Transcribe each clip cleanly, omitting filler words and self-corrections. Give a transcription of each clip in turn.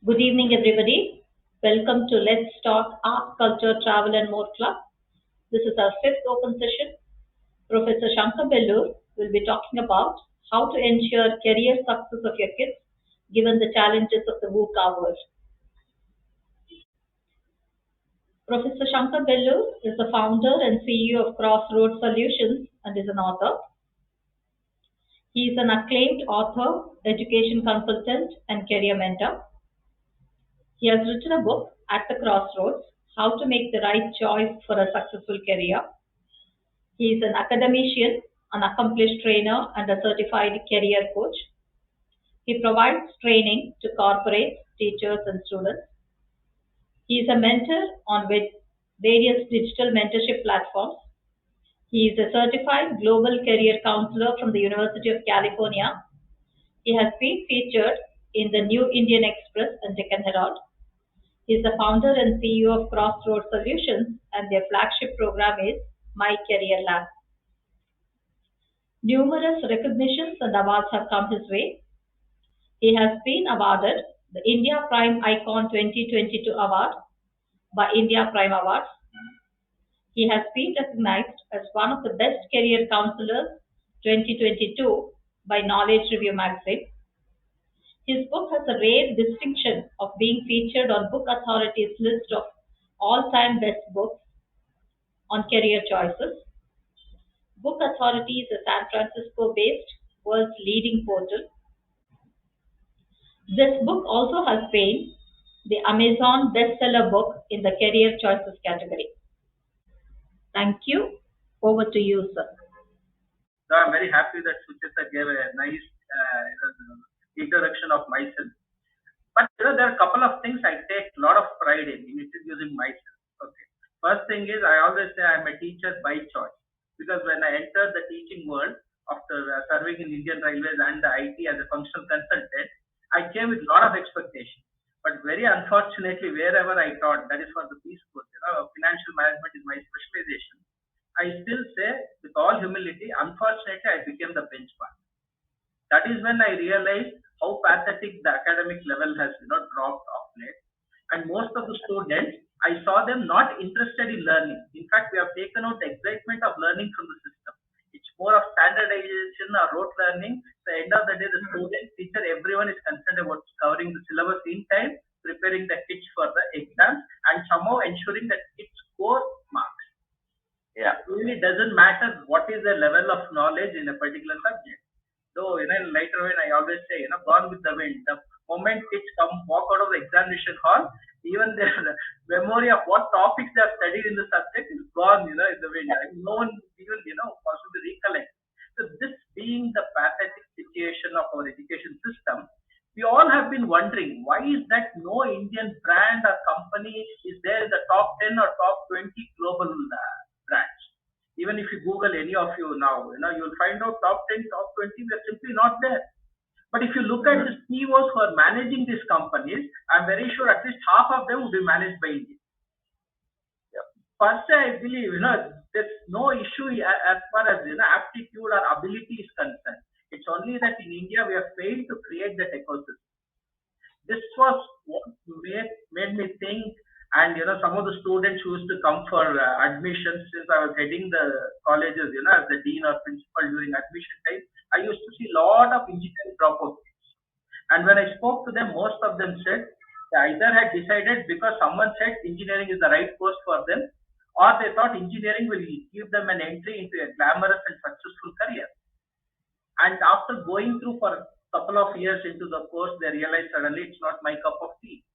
Good evening, everybody. Welcome to Let's Talk Art, Culture, Travel, and More Club. This is our fifth open session. Professor Shankar Bellur will be talking about how to ensure career success of your kids given the challenges of the VUCA world. Professor Shankar Bellur is the founder and CEO of Crossroads Solutions and is an author. He is an acclaimed author, education consultant, and career mentor. He has written a book, At the Crossroads, How to Make the Right Choice for a Successful Career. He is an academician, an accomplished trainer, and a certified career coach. He provides training to corporates, teachers, and students. He is a mentor on various digital mentorship platforms. He is a certified global career counselor from the University of California. He has been featured in the New Indian Express and Deccan Herald. He is the founder and CEO of Crossroads Solutions, and their flagship program is My Career Lab. Numerous recognitions and awards have come his way. He has been awarded the India Prime Icon 2022 Award by India Prime Awards. He has been recognized as one of the best career counselors 2022 by Knowledge Review magazine. His book has a rare distinction of being featured on Book Authority's list of all-time best books on career choices. Book Authority is a San Francisco-based world's leading portal. This book also has been the Amazon bestseller book in the career choices category. Thank you. Over to you, sir. So I'm very happy that Suchita gave a nice introduction of myself. But there are a couple of things I take a lot of pride in introducing myself. Okay. First thing is I always say I'm a teacher by choice because when I entered the teaching world after serving in Indian Railways and the IT as a functional consultant, I came with a lot of expectations. But very unfortunately, wherever I taught, that is for the Peace Corps, financial management is my specialization. I still say, with all humility, unfortunately, I became the benchmark. That is when I realized how pathetic the academic level has, dropped off late. And most of the students, I saw them not interested in learning. In fact, we have taken out the excitement of learning from the system. It's more of standardization or rote learning. At the end of the day, the student, teacher, everyone is concerned about covering the syllabus in time, preparing the kids for the exams, and somehow ensuring that kids score marks. Yeah, it really doesn't matter what is the level of knowledge in a particular subject. So, later when I always say, gone with the wind. The moment kids come, walk out of the examination hall, even their memory of what topics they have studied in the subject is gone, in the wind. No one even, possibly recollect. So this being the pathetic situation of our education system, we all have been wondering why is that no Indian brand or company is there in the top 10 or top 20 global brands. Even if you Google any of you now, you'll find out top 10, top 20, we are simply not there. But if you look at the CEOs who are managing these companies, I'm very sure at least half of them will be managed by India. Per se, I believe, there's no issue as far as, aptitude or ability is concerned. It's only that in India we have failed to create that ecosystem. This was what made me think, and some of the students who used to come for admissions, since I was heading the colleges, as the dean or principal during admission time, I used to see a lot of engineering dropouts. And when I spoke to them, most of them said they either had decided because someone said engineering is the right course for them, or they thought engineering will give them an entry into a glamorous and successful career. And after going through for a couple of years into the course, they realized suddenly it's not my cup of tea.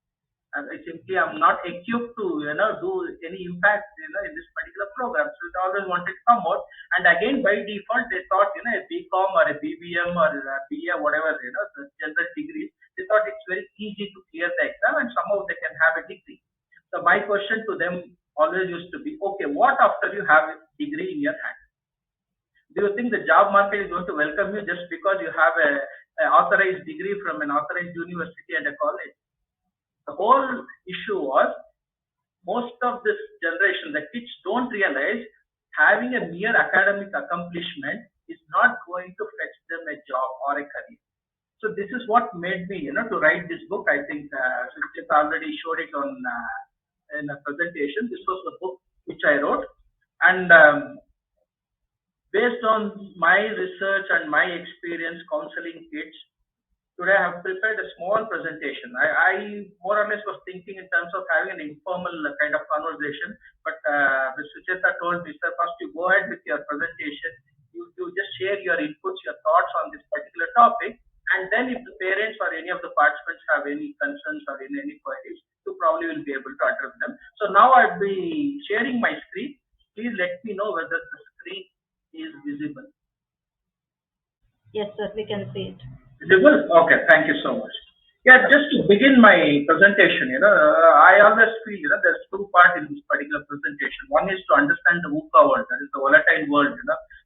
And I simply am not equipped to, do any impact, in this particular program. So they always wanted to come out. And again, by default, they thought, a BCom or a BBM or a BA, whatever, the general degrees, they thought it's very easy to clear the exam and somehow they can have a degree. So my question to them always used to be, okay, what after you have a degree in your hand? Do you think the job market is going to welcome you just because you have a authorized degree from an authorized university and a college? The whole issue was most of this generation, the kids don't realize having a mere academic accomplishment is not going to fetch them a job or a career. So this is what made me, to write this book. I think Suchit already showed it on in a presentation. This was the book which I wrote, and based on my research and my experience counseling kids, today I have prepared a small presentation. I more or less was thinking in terms of having an informal kind of conversation, but Ms. Sucheta told me, sir, first you go ahead with your presentation. You just share your inputs, your thoughts on this particular topic, and then if the parents or any of the participants have any concerns or any queries, you probably will be able to address them. So now I'll be sharing my screen. Please let me know whether the screen is visible. Yes, sir, we can see it. Visible? Okay, thank you so much. Yeah, just to begin my presentation, I always feel, there's two parts in this particular presentation. One is to understand the VUCA world, that is the volatile world,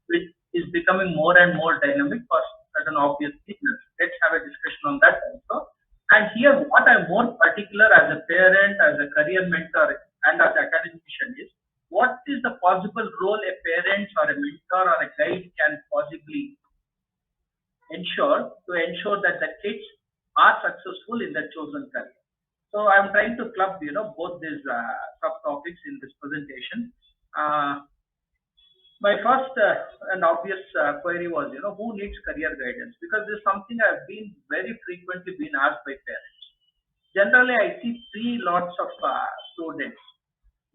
which is becoming more and more dynamic for certain obvious reasons. Let's have a discussion on that also. And here, what I'm more particular as a parent, as a career mentor, and as an academician is, what is the possible role a parent or a mentor or a guide can possibly ensure that the kids are successful in their chosen career. So I'm trying to club, both these subtopics in this presentation. My first and obvious query was, who needs career guidance? Because this is something I've been very frequently been asked by parents. Generally, I see three lots of students.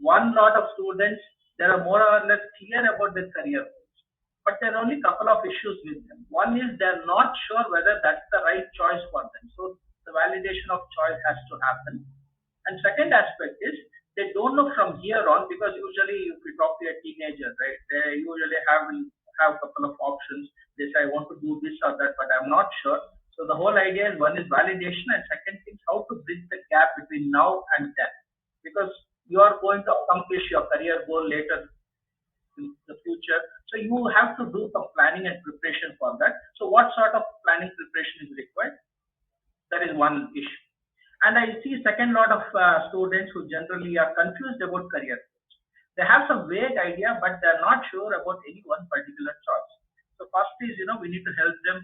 One lot of students, they are more or less clear about their career, but there are only a couple of issues with them. One is they're not sure whether that's the right choice for them. So the validation of choice has to happen. And second aspect is they don't know from here on, because usually if we talk to a teenager, right, they usually have a couple of options. They say, I want to do this or that, but I'm not sure. So the whole idea is, one is validation, and second thing is how to bridge the gap between now and then. Because you are going to accomplish your career goal later in the future. So you have to do some planning and preparation for that. So what sort of planning preparation is required? That is one issue. And I see second lot of students who generally are confused about career. They have some vague idea, but they're not sure about any one particular choice. So first is, we need to help them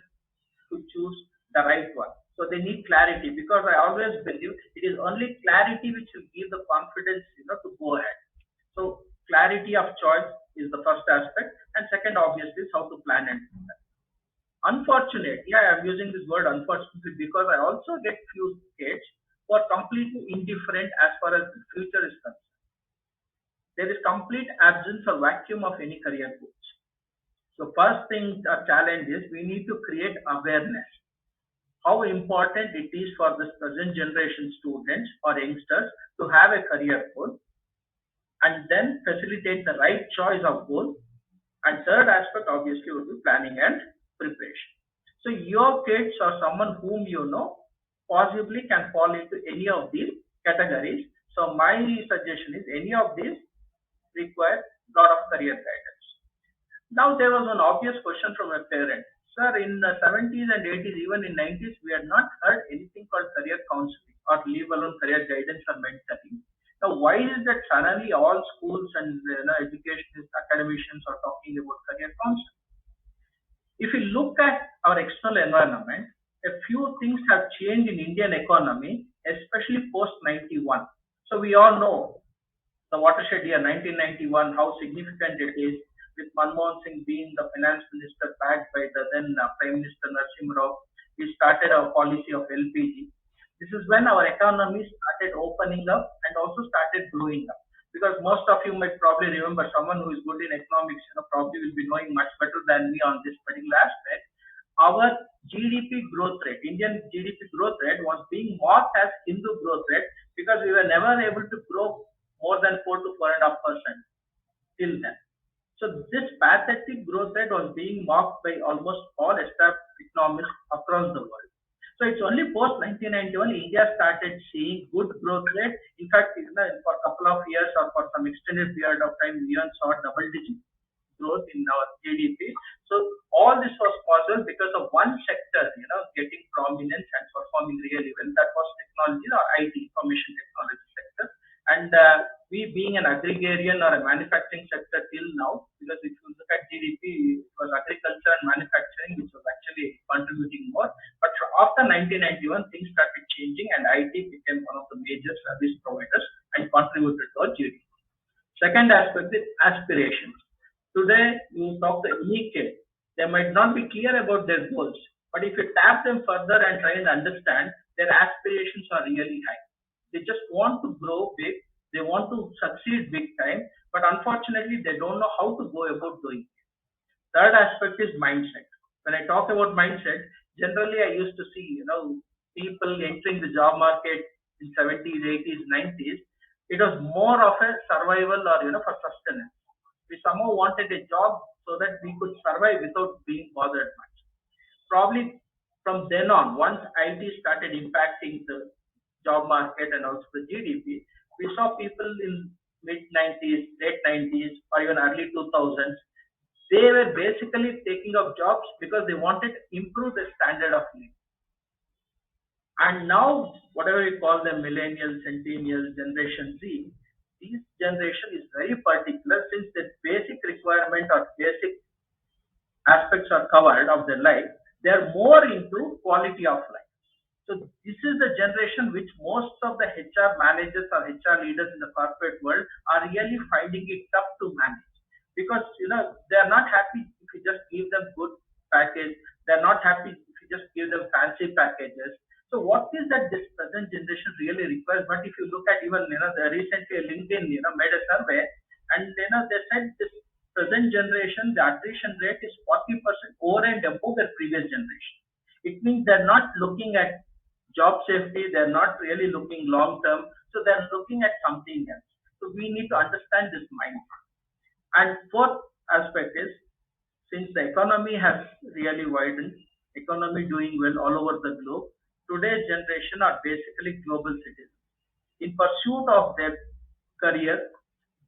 to choose the right one. So they need clarity, because I always believe it is only clarity which will give the confidence, to go ahead. So clarity of choice is the first aspect, and second obviously is how to plan and do that. Unfortunately, I am using this word unfortunately because I also get few kids who are completely indifferent as far as the future is concerned. There is complete absence or vacuum of any career goals. So first thing, our challenge is we need to create awareness. How important it is for this present generation students or youngsters to have a career goal, and then facilitate the right choice of goal. And third aspect obviously would be planning and preparation. So your kids or someone whom you know possibly can fall into any of these categories. So my suggestion is any of these require a lot of career guidance. Now there was an obvious question from a parent. Sir, in the 70s and 80s, even in 90s, we had not heard anything called career counseling or leave alone career guidance or mentoring. Now, why is that suddenly all schools and education academicians are talking about career counseling? If you look at our external environment, a few things have changed in Indian economy, especially post 91. So we all know the watershed year 1991, how significant it is, with Manmohan Singh being the finance minister backed by the then Prime Minister Narasimha Rao. We started our policy of LPG. This is when our economy started opening up and also started growing up. Because most of you might probably remember, someone who is good in economics, probably will be knowing much better than me on this particular aspect. Our GDP growth rate, Indian GDP growth rate, was being marked as Hindu growth rate because we were never able to grow more than 4 to 4.5% till then. So this pathetic growth rate was being marked by almost all established economists across the world. So it's only post 1991 India started seeing good growth rate. In fact, for a couple of years or for some extended period of time, we even saw double-digit growth in our GDP. So all this was possible because of one sector, getting prominence and performing really well. That was technology or IT, information technology sector. And we being an agrarian or a manufacturing sector till now, because if you look at GDP, it was agriculture and manufacturing which was actually contributing more. But after 1991, 1991, things started changing and IT became one of the major service providers and contributed to our GDP. Second aspect is aspirations. Today, you talk to any kid, they might not be clear about their goals, but if you tap them further and try and understand, their aspirations are really high. They just want to grow big, they want to succeed big time, but unfortunately, they don't know how to go about doing it. Third aspect is mindset. When I talk about mindset, generally I used to see, people entering the job market in 70s, 80s, 90s. It was more of a survival or, for sustenance. We somehow wanted a job so that we could survive without being bothered much. Probably from then on, once IT started impacting the job market and also the GDP, we saw people in mid 90s, late 90s, or even early 2000s. They were basically taking up jobs because they wanted to improve the standard of living. And now, whatever you call them, millennials, centennials, Generation Z, this generation is very particular since the basic requirement or basic aspects are covered of their life. They are more into quality of life. So this is the generation which most of the HR managers or HR leaders in the corporate world are really finding it tough to manage because they are not happy if you just give them good package. They are not happy if you just give them fancy packages. So what is that this present generation really requires? But if you look at even the recently LinkedIn made a survey and they said this present generation the attrition rate is 40% over and above their previous generation. It means they're not looking at job safety, they're not really looking long term, so they're looking at something else. So we need to understand this mindset. And fourth aspect is since the economy has really widened, economy doing well all over the globe, today's generation are basically global citizens. In pursuit of their career,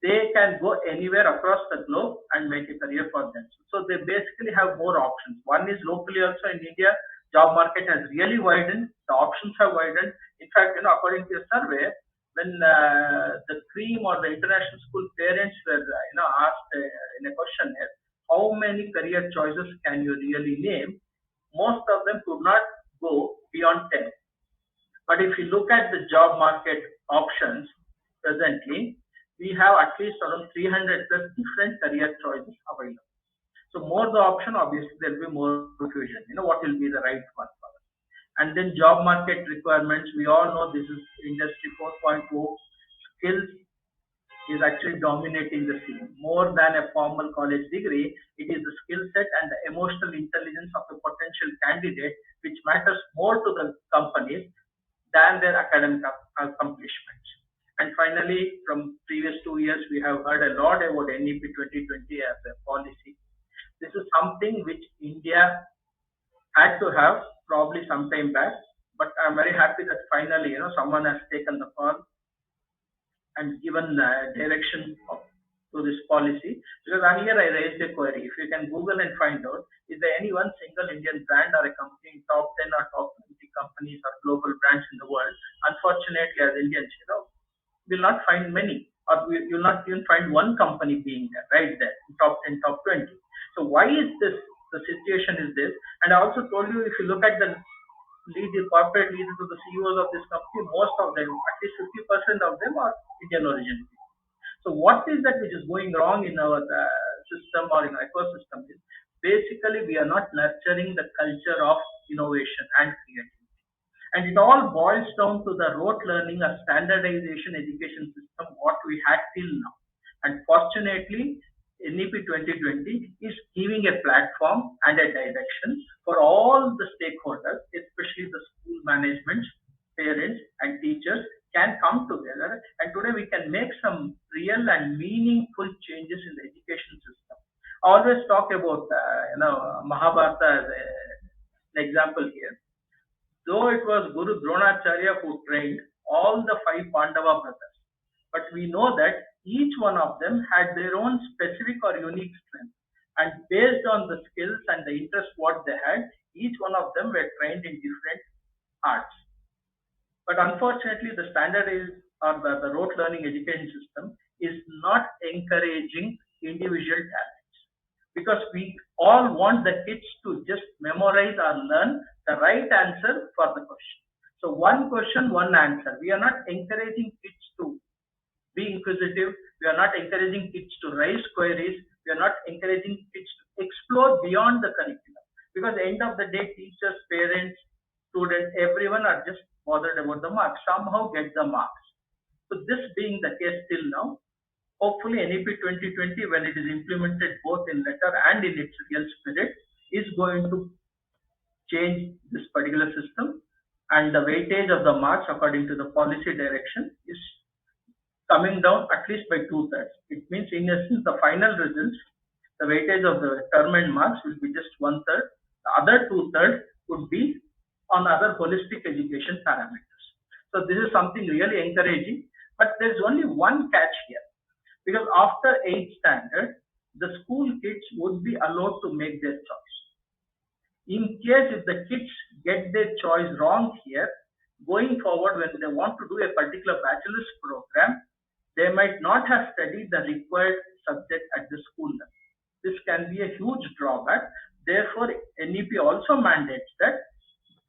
they can go anywhere across the globe and make a career for themselves. So they basically have more options. One is locally also in India, job market has really widened, the options have widened. In fact, according to a survey, when the cream or the international school parents were asked in a questionnaire, how many career choices can you really name? Most of them could not go beyond 10. But if you look at the job market options presently, we have at least around 300 plus different career choices available. So more the option, obviously there will be more confusion. What will be the right one for us. And then job market requirements. We all know this is industry 4.0. Skills is actually dominating the scene. More than a formal college degree, it is the skill set and the emotional intelligence of the potential candidate which matters more to the companies than their academic accomplishments. And finally, from previous 2 years, we have heard a lot about NEP 2020 as a policy. This is something which India had to have probably some time back, but I'm very happy that finally, someone has taken the call and given direction to this policy. Because earlier I raised a query. If you can Google and find out, is there any one single Indian brand or a company in top 10 or top 20 companies or global brands in the world? Unfortunately, as Indians, will not find many, or you'll not even find one company being there, right there, top 10, top 20. So why is this? The situation is this. And I also told you, if you look at the corporate leaders to the CEOs of this company, most of them, at least 50% of them are Indian origin. So what is that which is going wrong in our system or in our ecosystem is basically we are not nurturing the culture of innovation and creativity. And it all boils down to the rote learning or standardization education system, what we had till now. And fortunately, NEP 2020 is giving a platform and a direction for all the stakeholders, especially the school management, parents, and teachers can come together. And today we can make some real and meaningful changes in the education system. I always talk about, Mahabharata as an example here. Though it was Guru Dronacharya who trained all the 5 Pandava brothers, but we know that each one of them had their own specific or unique strength. And based on the skills and the interest what they had, each one of them were trained in different arts. But unfortunately, the standardized or the rote learning education system is not encouraging individual talents. Because we all want the kids to just memorize or learn the right answer for the question. So one question, one answer. We are not encouraging kids to be inquisitive. We are not encouraging kids to raise queries. We are not encouraging kids to explore beyond the curriculum. Because at the end of the day, teachers, parents, students, everyone are just bothered about the marks. Somehow get the marks. So this being the case till now, hopefully NEP 2020, when it is implemented both in letter and in its real spirit, is going to change this particular system, and the weightage of the marks according to the policy direction is coming down at least by two-thirds. It means in essence the final results, the weightage of the term and marks will be just one-third. The other two-thirds would be on other holistic education parameters. So this is something really encouraging, but there is only one catch here, because after 8th standard, the school kids would be allowed to make their choice. In case if the kids get their choice wrong here, going forward when they want to do a particular bachelor's program, they might not have studied the required subject at the school level. This can be a huge drawback. Therefore, NEP also mandates that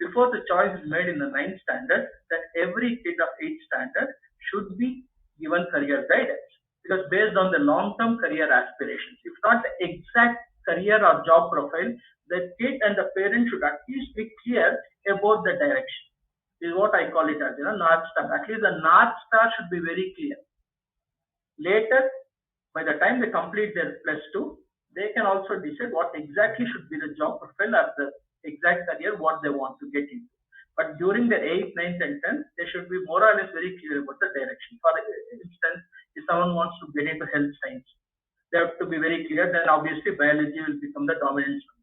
before the choice is made in the 9th standard, that every kid of 8th standard should be given career guidance, because based on the long-term career aspirations, if not the exact career or job profile, the kid and the parent should at least be clear about the direction. This is what I call it as North Star. At least the North Star should be very clear. Later, by the time they complete their plus 2, they can also decide what exactly should be the job profile or the exact career what they want to get into. But during the 8th, 9th and 10th, they should be more or less very clear about the direction. For instance, if someone wants to get into health science, they have to be very clear. Then obviously biology will become the dominant subject.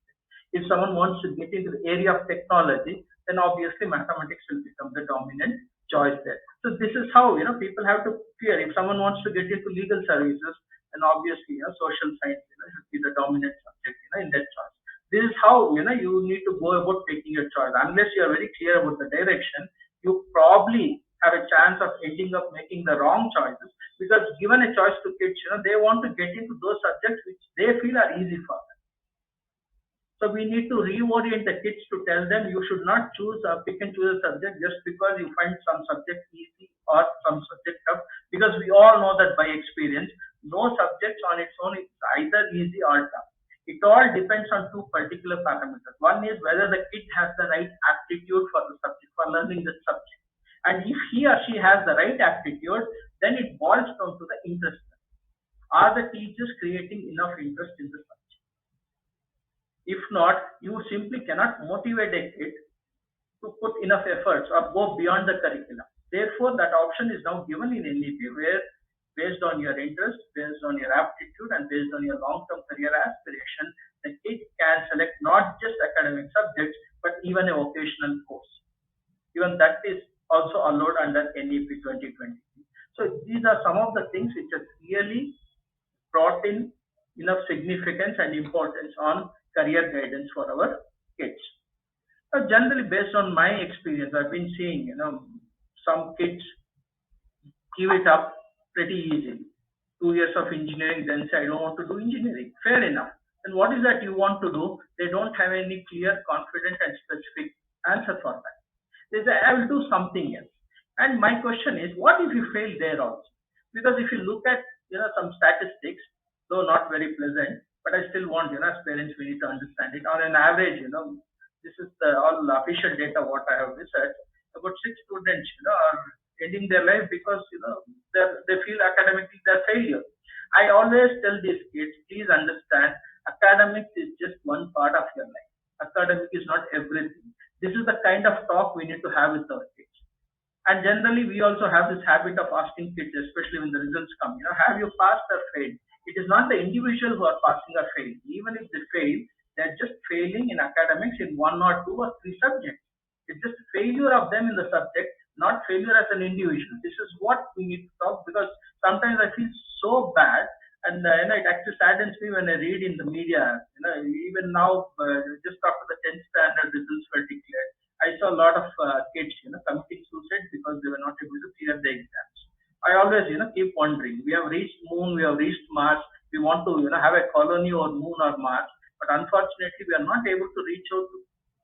If someone wants to get into the area of technology, then obviously mathematics will become the dominant choice there. So this is how people have to clear. If someone wants to get into legal services, then obviously social science should be the dominant subject in that choice. This is how you need to go about taking your choice. Unless you are very clear about the direction, you probably have a chance of ending up making the wrong choices, because given a choice to kids, they want to get into those subjects which they feel are easy for them. So we need to reorient the kids to tell them you should not pick and choose a subject just because you find some subject easy or some subject tough, because we all know that by experience, no subject on its own is either easy or tough. It all depends on two particular parameters. One is whether the kid has the right aptitude for the subject, for learning the subject. And if he or she has the right aptitude, then it boils down to the interest. Are the teachers creating enough interest in the subject? If not, you simply cannot motivate a kid to put enough efforts or go beyond the curriculum. Therefore, that option is now given in NEP, where based on your interest, based on your aptitude, and based on your long-term career aspiration, the kid can select not just academic subjects, but even a vocational course. Even that is also allowed under NEP 2020. So these are some of the things which have really brought in enough significance and importance on career guidance for our kids. Generally, based on my experience, I've been seeing, some kids give it up pretty easily. 2 years of engineering, then say, I don't want to do engineering. Fair enough. And what is that you want to do? They don't have any clear, confident, and specific answer for that. They say, I will do something else. And my question is, what if you fail there also? Because if you look at, some statistics, though not very pleasant, but I still want, as parents, we need to understand it. On an average, this is the all official data what I have researched. About 6 students, are ending their life because, they feel academically they're failure. I always tell these kids, please understand, academics is just one part of your life. Academic is not everything. This is the kind of talk we need to have with our kids. And generally, we also have this habit of asking kids, especially when the results come, have you passed or failed? It is not the individual who are passing or failing. Even if they fail, they're just failing in academics in 1 or 2 or 3 subjects. It's just failure of them in the subject, not failure as an individual. This is what we need to talk, because sometimes I feel so bad, and it actually saddens me when I read in the media. Even now, just after the 10th standard results were declared, I saw a lot of kids, committing suicide because they were not able to clear the exams. I always, keep wondering. We have reached Moon, we have reached Mars. We want to, have a colony on Moon or Mars, but unfortunately, we are not able to reach out to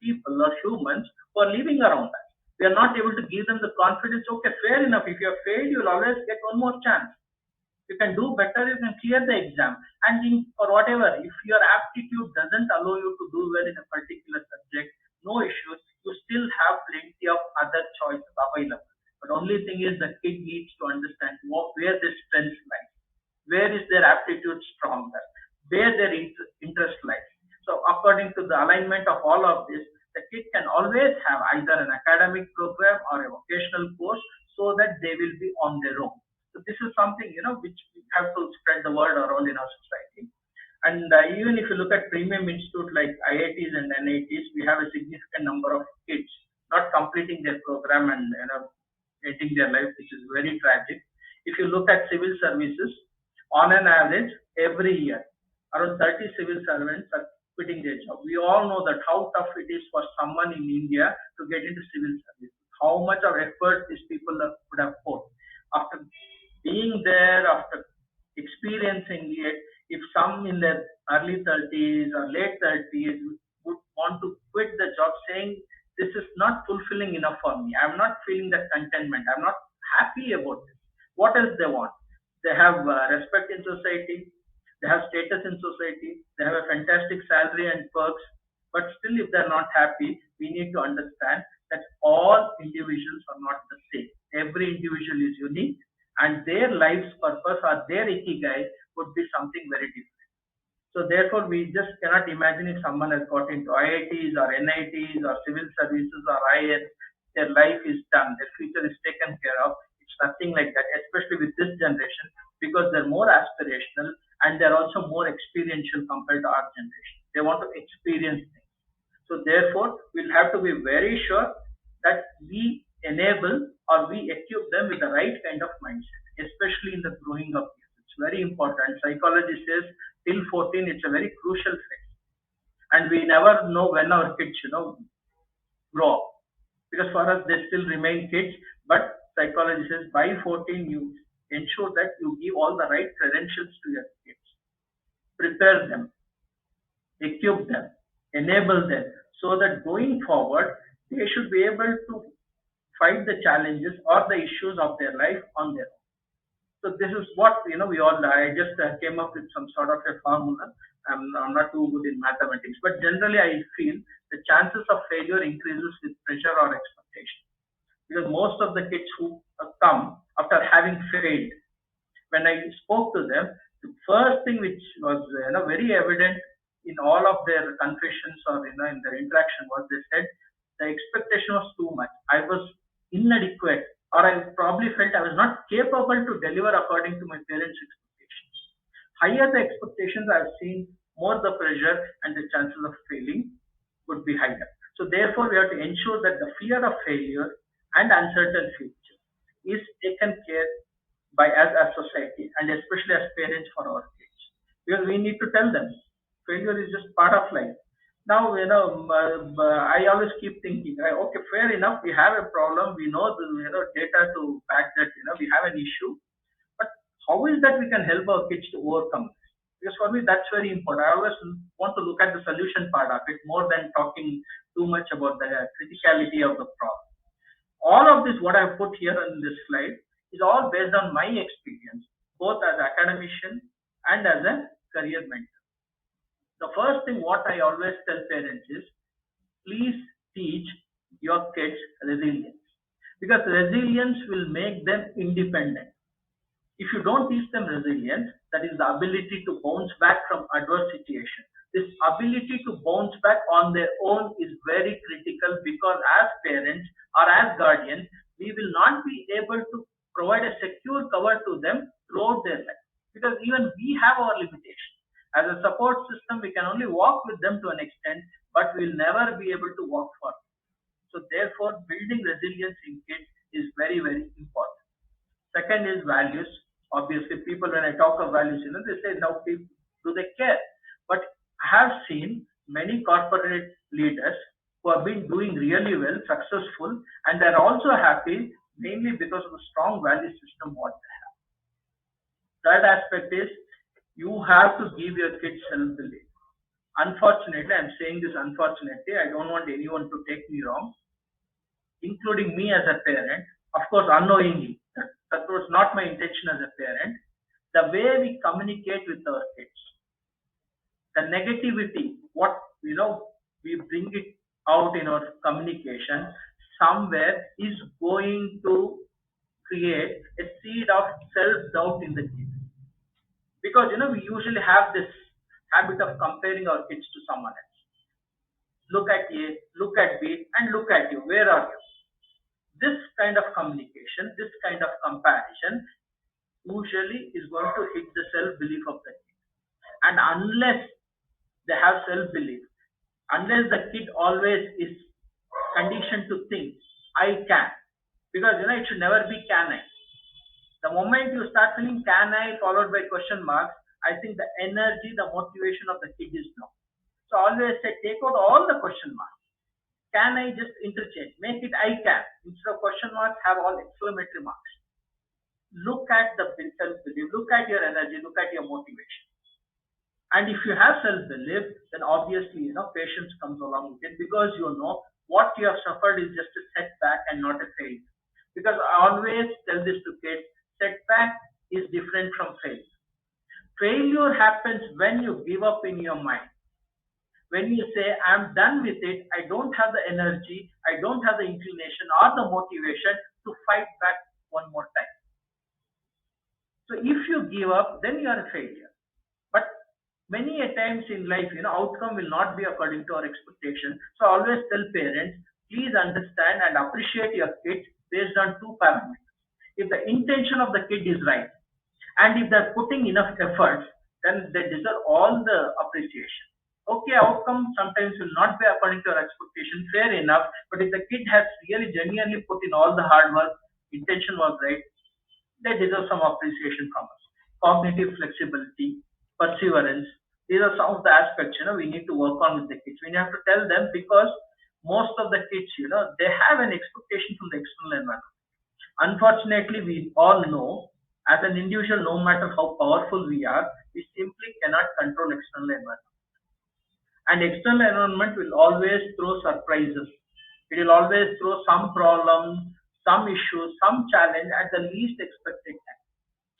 people or humans who are living around us. We are not able to give them the confidence. Okay, fair enough. If you have failed, you will always get one more chance. You can do better, you can clear the exam. And or whatever, if your aptitude doesn't allow you to do well in a particular subject, no issues, you still have plenty of other choices available. But only thing is the kid needs to understand where their strengths lie, where is their aptitude stronger, where their interest lies. So according to the alignment of all of this, the kid can always have either an academic program or a vocational course, so that they will be on their own. So this is something, which we have to spread the word around in our society. And even if you look at premium institute like IITs and NITs, we have a significant number of kids not completing their program and ending their life, which is very tragic. If you look at civil services, on an average, every year, around 30 civil servants are quitting their job. We all know that how tough it is for someone in India to get into civil service. How much of effort these people would have put. After being there, after experiencing it, if some in their early 30s or late 30s would want to quit the job saying, this is not fulfilling enough for me, I'm not feeling that contentment, I'm not happy about this. What else they want? They have respect in society, they have status in society, they have a fantastic salary and perks, but still if they're not happy, we need to understand that all individuals are not the same. Every individual is unique, and their life's purpose or their ikigai would be something very different. So therefore, we just cannot imagine if someone has got into IITs or NITs or civil services or IS, their life is done, their future is taken care of. It's nothing like that, especially with this generation, because they're more aspirational and they're also more experiential compared to our generation. They want to experience things. So therefore, we'll have to be very sure that we enable or we equip them with the right kind of mindset, especially in the growing up years. It's very important. Psychology says till 14, it's a very crucial phase. And we never know when our kids, grow up. Because for us, they still remain kids. But psychology says by 14, you ensure that you give all the right credentials to your kids. Prepare them, equip them, enable them, so that going forward, they should be able to fight the challenges or the issues of their life on their own. So this is what we all. I just came up with some sort of a formula. I'm not too good in mathematics, but generally I feel the chances of failure increases with pressure or expectation, because most of the kids who come after having failed, when I spoke to them, the first thing which was very evident in all of their confessions or in their interaction was they said the expectation was too much. I was inadequate, or I probably felt I was not capable to deliver according to my parents' expectations. Higher the expectations I've seen, more the pressure and the chances of failing would be higher. So therefore, we have to ensure that the fear of failure and uncertain future is taken care by us as society and especially as parents for our kids, because we need to tell them failure is just part of life. Now, I always keep thinking, right, okay, fair enough, we have a problem, we know the data to back that we have an issue, but how is that we can help our kids to overcome this? Because for me, that's very important. I always want to look at the solution part of it more than talking too much about the criticality of the problem. All of this, what I've put here in this slide, is all based on my experience, both as academician and as a career mentor. The first thing what I always tell parents is, please teach your kids resilience, because resilience will make them independent. If you don't teach them resilience, that is the ability to bounce back from adverse situation. This ability to bounce back on their own is very critical, because as parents or as guardians, we will not be able to provide a secure cover to them throughout their life, because even we have our limitations. As a support system, we can only walk with them to an extent, but we'll never be able to walk for them. So therefore, building resilience in kids is very, very important. Second is values. Obviously, people, when I talk of values, they say, now people, do they care? But I have seen many corporate leaders who have been doing really well, successful, and they're also happy mainly because of the strong value system what they have. Third aspect is, you have to give your kids self-belief. Unfortunately, I'm saying this unfortunately, I don't want anyone to take me wrong, including me as a parent, of course, unknowingly. That was not my intention as a parent. The way we communicate with our kids, the negativity, what we bring it out in our communication, somewhere is going to create a seed of self-doubt in the kids. Because we usually have this habit of comparing our kids to someone else. Look at A, look at B, and look at you. Where are you? This kind of communication, this kind of comparison usually is going to hit the self-belief of the kid. And unless they have self-belief, unless the kid always is conditioned to think, I can, because it should never be can I. The moment you start feeling can I followed by question marks, I think the energy, the motivation of the kid is no. So always say, take out all the question marks. Can I just interchange? Make it I can. Instead of question marks, have all exclamatory marks. Look at the self-belief, look at your energy, look at your motivation. And if you have self-belief, then obviously, patience comes along with it, because what you have suffered is just a setback and not a failure. Because I always tell this to kids, setback is different from failure. Failure happens when you give up in your mind. When you say, I'm done with it, I don't have the energy, I don't have the inclination or the motivation to fight back one more time. So if you give up, then you are a failure. But many a times in life, outcome will not be according to our expectation. So I always tell parents, please understand and appreciate your kids based on two parameters. If the intention of the kid is right, and if they're putting enough efforts, then they deserve all the appreciation. Okay, outcome sometimes will not be according to our expectation, fair enough. But if the kid has really genuinely put in all the hard work, intention was right, they deserve some appreciation from us. Cognitive flexibility, perseverance, these are some of the aspects we need to work on with the kids. We have to tell them, because most of the kids, they have an expectation from the external environment. Unfortunately, we all know, as an individual, no matter how powerful we are, we simply cannot control external environment. And external environment will always throw surprises. It will always throw some problems, some issues, some challenge at the least expected time.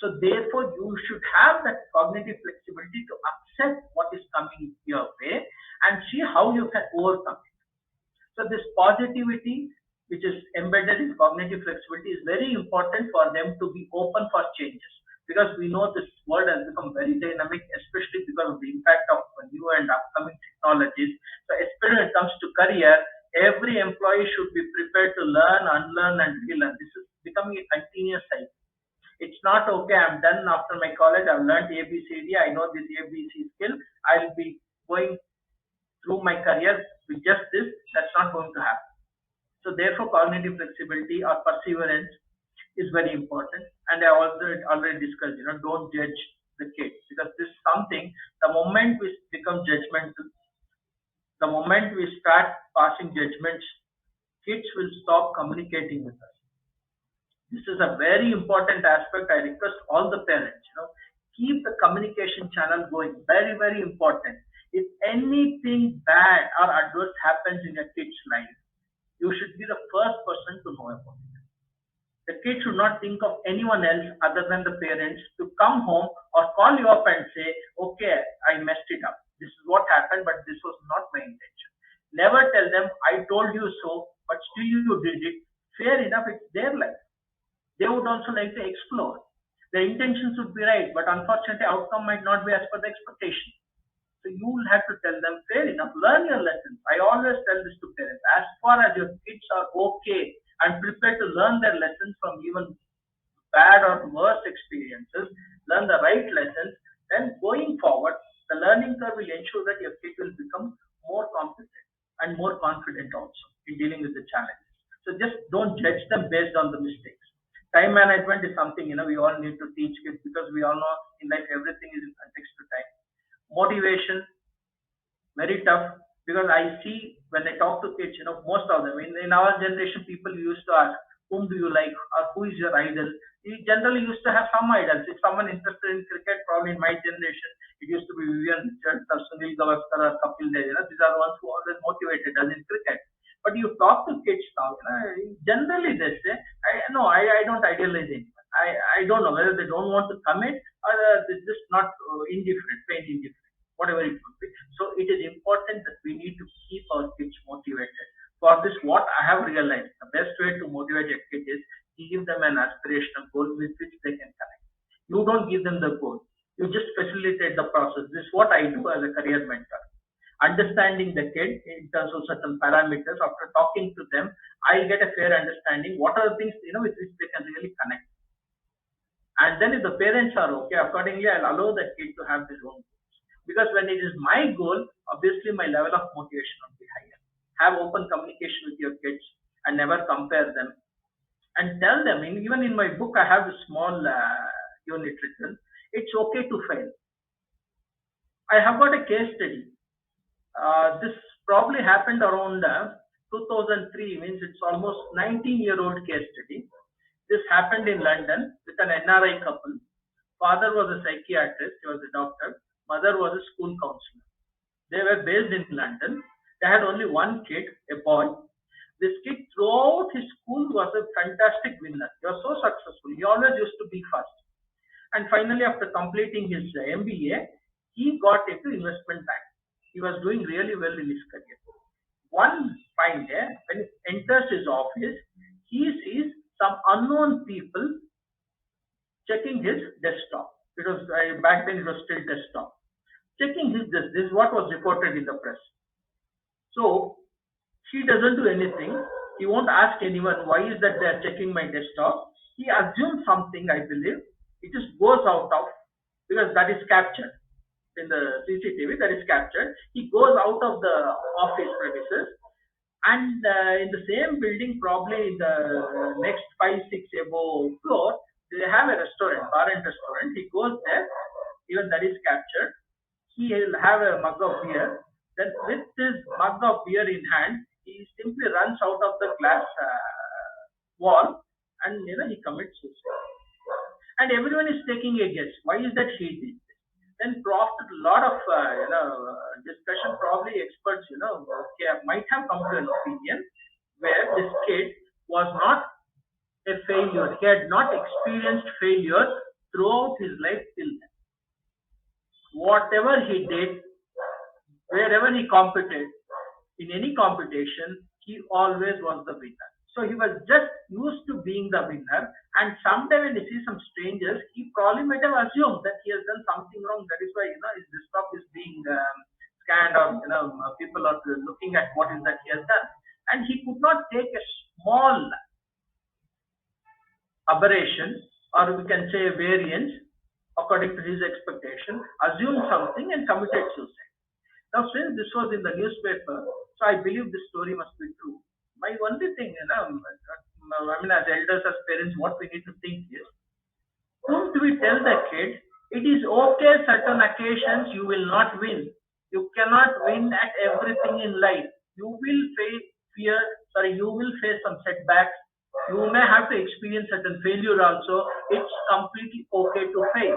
So therefore, you should have that cognitive flexibility to accept what is coming your way and see how you can overcome it. So this positivity, which is embedded in cognitive flexibility, is very important for them to be open for changes. Because we know this world has become very dynamic, especially because of the impact of new and upcoming technologies. So especially when it comes to career, every employee should be prepared to learn, unlearn, and relearn. This is becoming a continuous cycle. It's not okay, I'm done after my college, I've learned ABCD, I know this ABC skill, I'll be going through my career with just this. That's not going to happen. So therefore, cognitive flexibility or perseverance is very important. And I already discussed, don't judge the kids, because this is something, the moment we become judgmental, the moment we start passing judgments, kids will stop communicating with us. This is a very important aspect. I request all the parents, keep the communication channel going. Very, very important. If anything bad or adverse happens in a kid's life, you should be the first person to know about it. The kid should not think of anyone else other than the parents to come home or call you up and say, okay, I messed it up. This is what happened, but this was not my intention. Never tell them, I told you so, but still you did it. Fair enough, it's their life. They would also like to explore. The intentions would be right, but unfortunately, outcome might not be as per the expectation. So you will have to tell them, fair enough, learn your lessons. I always tell this to parents. As far as your kids are okay and prepared to learn their lessons from even bad or worse experiences, learn the right lessons, then going forward, the learning curve will ensure that your kid will become more competent and more confident also in dealing with the challenges. So just don't judge them based on the mistakes. Time management is something we all need to teach kids, because we all know in life everything is in context to time. Motivation, very tough, because I see when I talk to kids, most of them in our generation, people used to ask, whom do you like or who is your idol? We generally used to have some idols. If someone interested in cricket, probably in my generation, it used to be Vivian Richards or Sunil Gavaskar or Kapil Dev. These are the ones who always motivated us in cricket. But you talk to kids now, generally they say, no, I don't idealize it. I don't know whether they don't want to commit or they're just not indifferent, plain indifferent, whatever it would be. So it is important that we need to keep our kids motivated. For this, what I have realized, the best way to motivate a kid is give them an aspirational goal with which they can connect. You don't give them the goal. You just facilitate the process. This is what I do as a career mentor. Understanding the kid in terms of certain parameters, after talking to them, I get a fair understanding what are the things with which they can really connect. And then if the parents are okay, accordingly I'll allow the kid to have his own goals. Because when it is my goal, obviously my level of motivation will be higher. Have open communication with your kids and never compare them. And tell them, even in my book, I have a small unit written. It's okay to fail. I have got a case study. This probably happened around 2003, means it's almost 19-year-old case study. This happened in London with an NRI couple. Father was a psychiatrist, he was a doctor. Mother was a school counselor. They were based in London. They had only one kid, a boy. This kid throughout his school was a fantastic winner. He was so successful. He always used to be first. And finally, after completing his MBA, he got into investment bank. He was doing really well in his career. One fine day, when he enters his office, he sees some unknown people checking his desktop. It was back then it was still desktop. Checking his desk. This is what was reported in the press. So he doesn't do anything. He won't ask anyone why is that they are checking my desktop. He assumes something, I believe. It just goes out of, because that is captured in the CCTV, that is captured. He goes out of the office premises, and in the same building, probably in the next 5, 6 above floor, they have a restaurant, bar and restaurant. He goes there, even that is captured. He will have a mug of beer. Then with his mug of beer in hand, he simply runs out of the glass wall, and he commits suicide. And everyone is taking a guess. Why is that he did? Then Prof, a lot of discussion. Probably experts, might have come to an opinion where this kid was not a failure. He had not experienced failure throughout his life till then. Whatever he did, wherever he competed, in any competition, he always was the winner. So he was just used to being the winner, and someday when he sees some strangers, he probably might have assumed that he has done something wrong. That is why his desktop is being scanned, or people are looking at what is that he has done, and he could not take a small aberration, or we can say a variance, according to his expectation, assumed something and committed suicide. Now, since this was in the newspaper, so I believe this story must be true. My only thing, as elders, as parents, what we need to think is, don't we tell the kid, it is okay, certain occasions you will not win. You cannot win at everything in life. You will you will face some setbacks. You may have to experience certain failure also. It's completely okay to fail.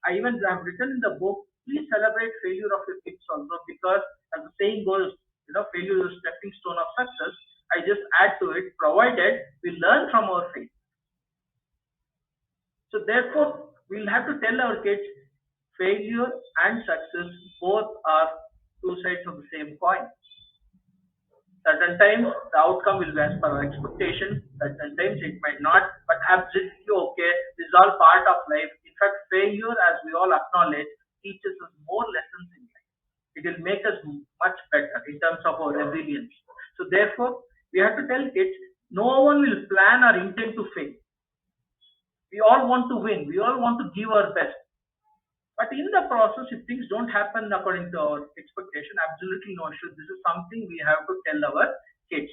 I even have written in the book, please celebrate failure of your kids also, because as the saying goes, failure is a stepping stone of success. I just add to it, provided we learn from our failure. So therefore, we'll have to tell our kids, failure and success both are two sides of the same coin. Certain times the outcome will be as per our expectation, certain times it might not, but absolutely okay. This is all part of life. In fact, failure, as we all acknowledge, teaches us more lessons in life. It will make us much better in terms of our resilience. So therefore, we have to tell kids, no one will plan or intend to fail. We all want to win. We all want to give our best. But in the process, if things don't happen according to our expectation, absolutely no issue. This is something we have to tell our kids.